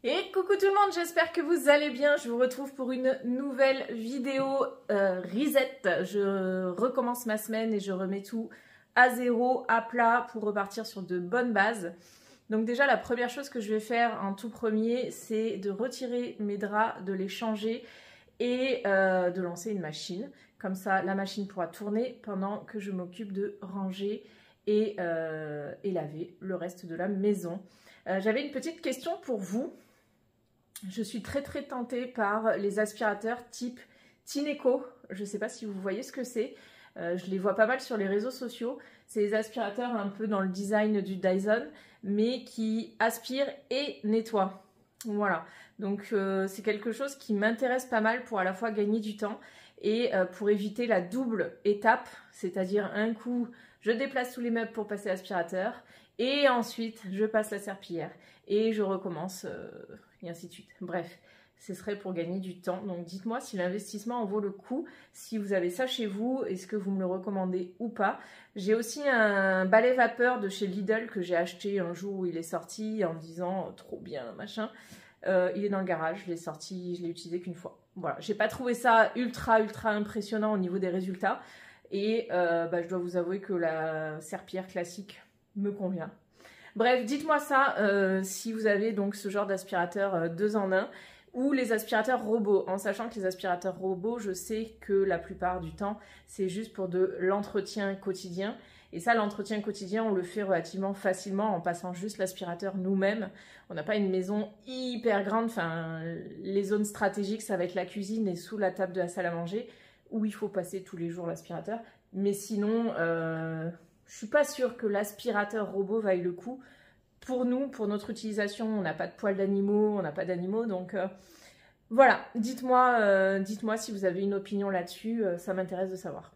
Et coucou tout le monde, j'espère que vous allez bien. Je vous retrouve pour une nouvelle vidéo reset. Je recommence ma semaine et je remets tout à zéro, à plat, pour repartir sur de bonnes bases. Donc déjà, la première chose que je vais faire en tout premier, c'est de retirer mes draps, de les changer et de lancer une machine. Comme ça, la machine pourra tourner pendant que je m'occupe de ranger et laver le reste de la maison. J'avais une petite question pour vous. Je suis très tentée par les aspirateurs type Tineco. Je ne sais pas si vous voyez ce que c'est. Je les vois pas mal sur les réseaux sociaux. C'est des aspirateurs un peu dans le design du Dyson, mais qui aspirent et nettoient. Voilà. Donc c'est quelque chose qui m'intéresse pas mal pour à la fois gagner du temps et pour éviter la double étape, c'est-à-dire un coup je déplace tous les meubles pour passer l'aspirateur et ensuite je passe la serpillière et je recommence et ainsi de suite. Bref, ce serait pour gagner du temps. Donc dites-moi si l'investissement en vaut le coup, si vous avez ça chez vous, est-ce que vous me le recommandez ou pas. J'ai aussi un balai vapeur de chez Lidl que j'ai acheté un jour où il est sorti en me disant trop bien machin. Il est dans le garage, je l'ai sorti, je l'ai utilisé qu'une fois. Voilà, j'ai pas trouvé ça ultra impressionnant au niveau des résultats. Et je dois vous avouer que la serpillière classique me convient. Bref, dites-moi ça si vous avez donc ce genre d'aspirateur 2 en 1 ou les aspirateurs robots. En sachant que les aspirateurs robots, je sais que la plupart du temps, c'est juste pour de l'entretien quotidien. Et ça, l'entretien quotidien, on le fait relativement facilement en passant juste l'aspirateur nous-mêmes. On n'a pas une maison hyper grande. Enfin, les zones stratégiques, ça va être la cuisine et sous la table de la salle à manger, où il faut passer tous les jours l'aspirateur. Mais sinon, je suis pas sûre que l'aspirateur robot vaille le coup. Pour nous, pour notre utilisation, on n'a pas de poils d'animaux, on n'a pas d'animaux, donc voilà. Dites-moi si vous avez une opinion là-dessus, ça m'intéresse de savoir.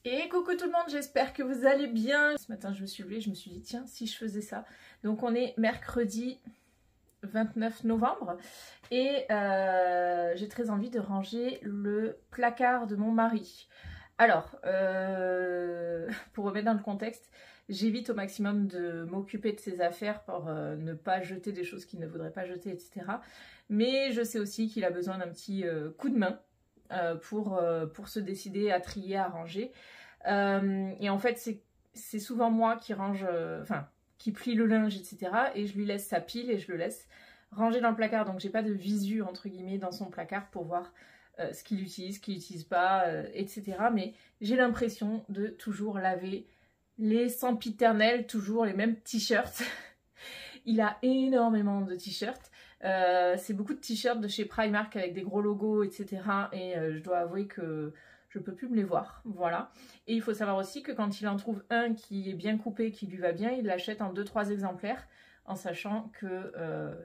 Et coucou tout le monde, j'espère que vous allez bien. Ce matin je me suis levée, je me suis dit tiens si je faisais ça. Donc on est mercredi 29 novembre et j'ai très envie de ranger le placard de mon mari. Alors, pour remettre dans le contexte, j'évite au maximum de m'occuper de ses affaires pour ne pas jeter des choses qu'il ne voudrait pas jeter, etc. Mais je sais aussi qu'il a besoin d'un petit coup de main pour se décider à trier, à ranger. Et en fait, c'est souvent moi qui range, qui plie le linge, etc. Et je lui laisse sa pile et je le laisse ranger dans le placard. Donc j'ai pas de visu, entre guillemets, dans son placard pour voir ce qu'il utilise pas, etc. Mais j'ai l'impression de toujours laver les sempiternels, toujours les mêmes t-shirts. Il a énormément de t-shirts. C'est beaucoup de t-shirts de chez Primark avec des gros logos, etc. Et je dois avouer que je peux plus me les voir, voilà. Et il faut savoir aussi que quand il en trouve un qui est bien coupé, qui lui va bien, il l'achète en 2-3 exemplaires, en sachant que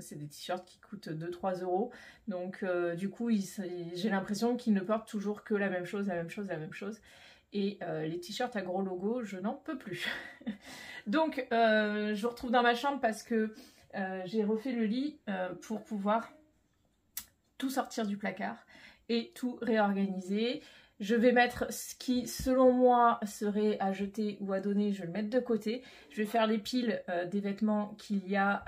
c'est des t-shirts qui coûtent 2-3 euros. Donc du coup, j'ai l'impression qu'il ne porte toujours que la même chose, la même chose, la même chose. Et les t-shirts à gros logo, je n'en peux plus. Donc je vous retrouve dans ma chambre parce que j'ai refait le lit pour pouvoir tout sortir du placard et tout réorganiser. Je vais mettre ce qui, selon moi, serait à jeter ou à donner, je vais le mettre de côté. Je vais faire les piles des vêtements qu'il y a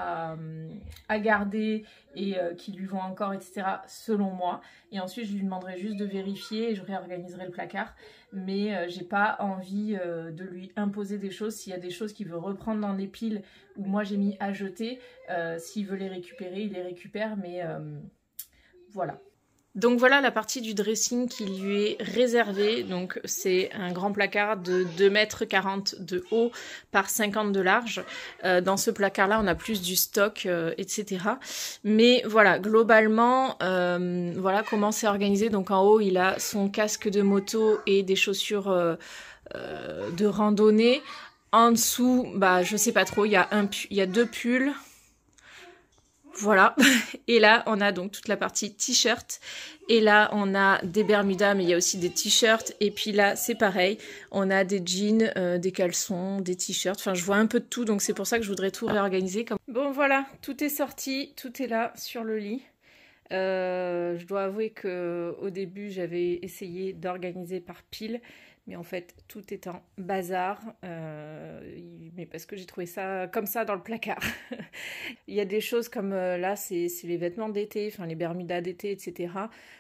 à garder et qui lui vont encore, etc., selon moi. Et ensuite, je lui demanderai juste de vérifier et je réorganiserai le placard. Mais j'ai pas envie de lui imposer des choses. S'il y a des choses qu'il veut reprendre dans des piles où moi j'ai mis à jeter, s'il veut les récupérer, il les récupère. Mais voilà. Donc voilà la partie du dressing qui lui est réservée. Donc c'est un grand placard de 2,40 m de haut par 50 de large. Dans ce placard là on a plus du stock, etc. Mais voilà, globalement, voilà comment c'est organisé. Donc en haut il a son casque de moto et des chaussures de randonnée. En dessous, bah je sais pas trop, il y a 2 pulls. Voilà, et là on a donc toute la partie t-shirt, et là on a des bermudas, mais il y a aussi des t-shirts, et puis là c'est pareil, on a des jeans, des caleçons, des t-shirts, enfin je vois un peu de tout, donc c'est pour ça que je voudrais tout réorganiser. Bon voilà, tout est sorti, tout est là sur le lit. Je dois avouer que au début j'avais essayé d'organiser par pile, mais en fait tout est en bazar, mais parce que j'ai trouvé ça comme ça dans le placard. Il y a des choses comme là c'est les vêtements d'été, enfin les bermudas d'été, etc.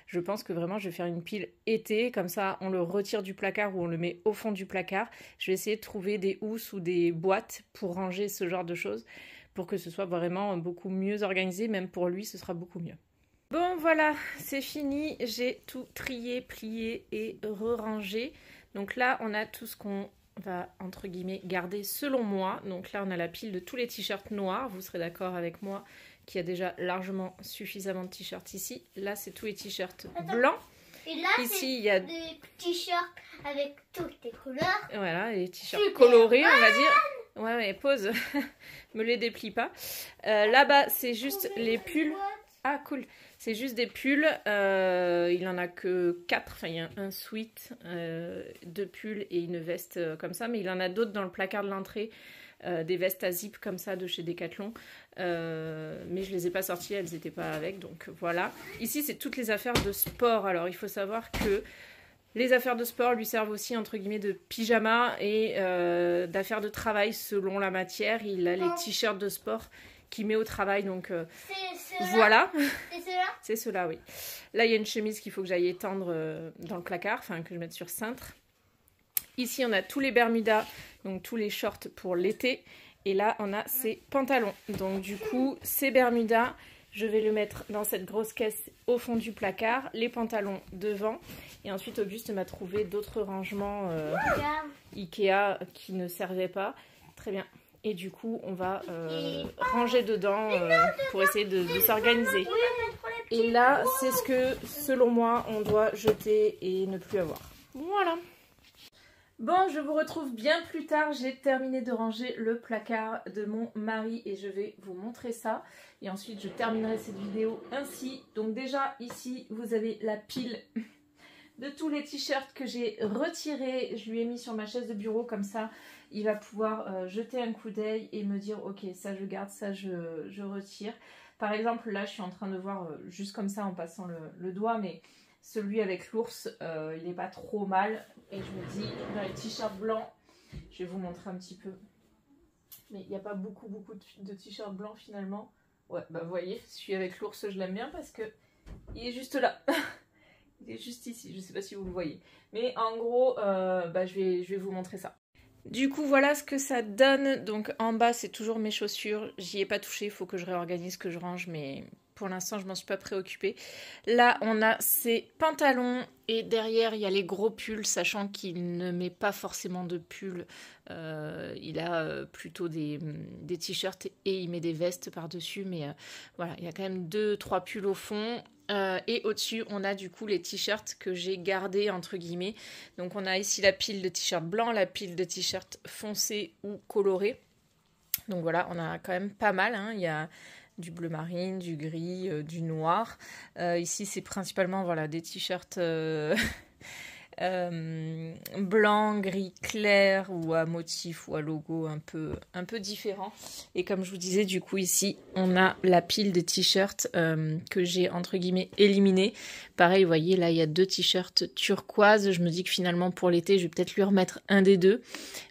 Je pense que vraiment je vais faire une pile été, comme ça on le retire du placard ou on le met au fond du placard. Je vais essayer de trouver des housses ou des boîtes pour ranger ce genre de choses, pour que ce soit vraiment beaucoup mieux organisé, même pour lui ce sera beaucoup mieux. Bon voilà, c'est fini, j'ai tout trié, plié et re-rangé. Donc là, on a tout ce qu'on va, entre guillemets, garder selon moi. Donc là, on a la pile de tous les t-shirts noirs. Vous serez d'accord avec moi qu'il y a déjà largement suffisamment de t-shirts ici. Là, c'est tous les t-shirts blancs. Et là, ici, il y a des t-shirts avec toutes les couleurs. Voilà, les t-shirts colorés, on va dire. Ouais, pause. Me les déplie pas. Là-bas, c'est juste les pulls. Ah, cool. C'est juste des pulls. Il en a que 4. Enfin, il y a un sweat, 2 pulls et une veste comme ça. Mais il en a d'autres dans le placard de l'entrée. Des vestes à zip comme ça de chez Decathlon. Mais je les ai pas sorties, elles n'étaient pas avec. Donc voilà. Ici, c'est toutes les affaires de sport. Alors, il faut savoir que les affaires de sport lui servent aussi, entre guillemets, de pyjama et d'affaires de travail selon la matière. Il a les t-shirts de sport qu'il met au travail, donc voilà. C'est ceux-là? C'est ceux-là, oui. Là, il y a une chemise qu'il faut que j'aille étendre dans le placard, enfin que je mette sur cintre. Ici, on a tous les bermudas, donc tous les shorts pour l'été. Et là, on a ces pantalons. Donc du coup, ces bermudas, je vais le mettre dans cette grosse caisse au fond du placard, les pantalons devant. Et ensuite, Auguste m'a trouvé d'autres rangements Ikea qui ne servaient pas. Très bien. Et du coup, on va ranger dedans pour essayer de s'organiser. Et là, c'est ce que, selon moi, on doit jeter et ne plus avoir. Voilà. Bon, je vous retrouve bien plus tard. J'ai terminé de ranger le placard de mon mari et je vais vous montrer ça. Et ensuite, je terminerai cette vidéo ainsi. Donc déjà, ici, vous avez la pile de tous les t-shirts que j'ai retirés. Je lui ai mis sur ma chaise de bureau comme ça. Il va pouvoir jeter un coup d'œil et me dire ok, ça je garde, ça je retire. Par exemple, là je suis en train de voir juste comme ça en passant le doigt, mais celui avec l'ours, il n'est pas trop mal. Et je me dis, dans les t-shirts blancs, Je vais vous montrer un petit peu. Mais il n'y a pas beaucoup de t-shirts blancs finalement. Ouais, bah vous voyez, celui avec l'ours, je l'aime bien parce que il est juste là. Il est juste ici, je sais pas si vous le voyez. Mais en gros, bah, je vais vous montrer ça. Du coup, voilà ce que ça donne. Donc en bas, c'est toujours mes chaussures. J'y ai pas touché, il faut que je réorganise, que je range, mais pour l'instant, je m'en suis pas préoccupée. Là, on a ces pantalons et derrière, il y a les gros pulls, sachant qu'il ne met pas forcément de pulls. Il a plutôt des t-shirts et il met des vestes par-dessus. Mais voilà, il y a quand même 2-3 pulls au fond. Et au-dessus, on a du coup les t-shirts que j'ai gardés entre guillemets. Donc on a ici la pile de t-shirts blancs, la pile de t-shirts foncés ou colorés. Donc voilà, on a quand même pas mal, hein. Il y a du bleu marine, du gris, du noir. Ici, c'est principalement voilà, des t-shirts blanc, gris clair ou à motif ou à logo un peu différent. Et comme je vous disais, du coup ici on a la pile de t-shirts que j'ai entre guillemets éliminé. Pareil, vous voyez là il y a 2 t-shirts turquoise. Je me dis que finalement pour l'été je vais peut-être lui remettre un des 2.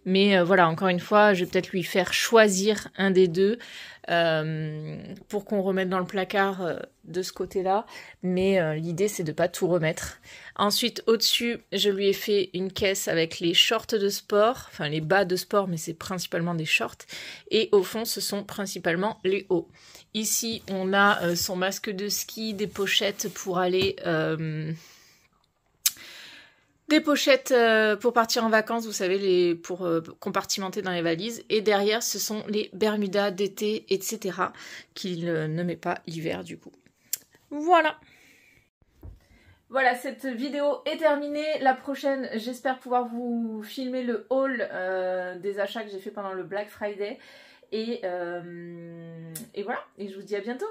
Mais voilà, encore une fois, je vais peut-être lui faire choisir un des 2 pour qu'on remette dans le placard de ce côté-là. Mais l'idée c'est de pas tout remettre. Ensuite, au-dessus, je lui ai fait une caisse avec les shorts de sport, enfin les bas de sport, mais c'est principalement des shorts. Et au fond, ce sont principalement les hauts. Ici, on a son masque de ski, des pochettes pour aller... des pochettes pour partir en vacances, vous savez, pour compartimenter dans les valises. Et derrière, ce sont les Bermudas d'été, etc. qu'il ne met pas l'hiver, du coup. Voilà. Voilà, cette vidéo est terminée. La prochaine, j'espère pouvoir vous filmer le haul des achats que j'ai fait pendant le Black Friday. Et voilà, et je vous dis à bientôt.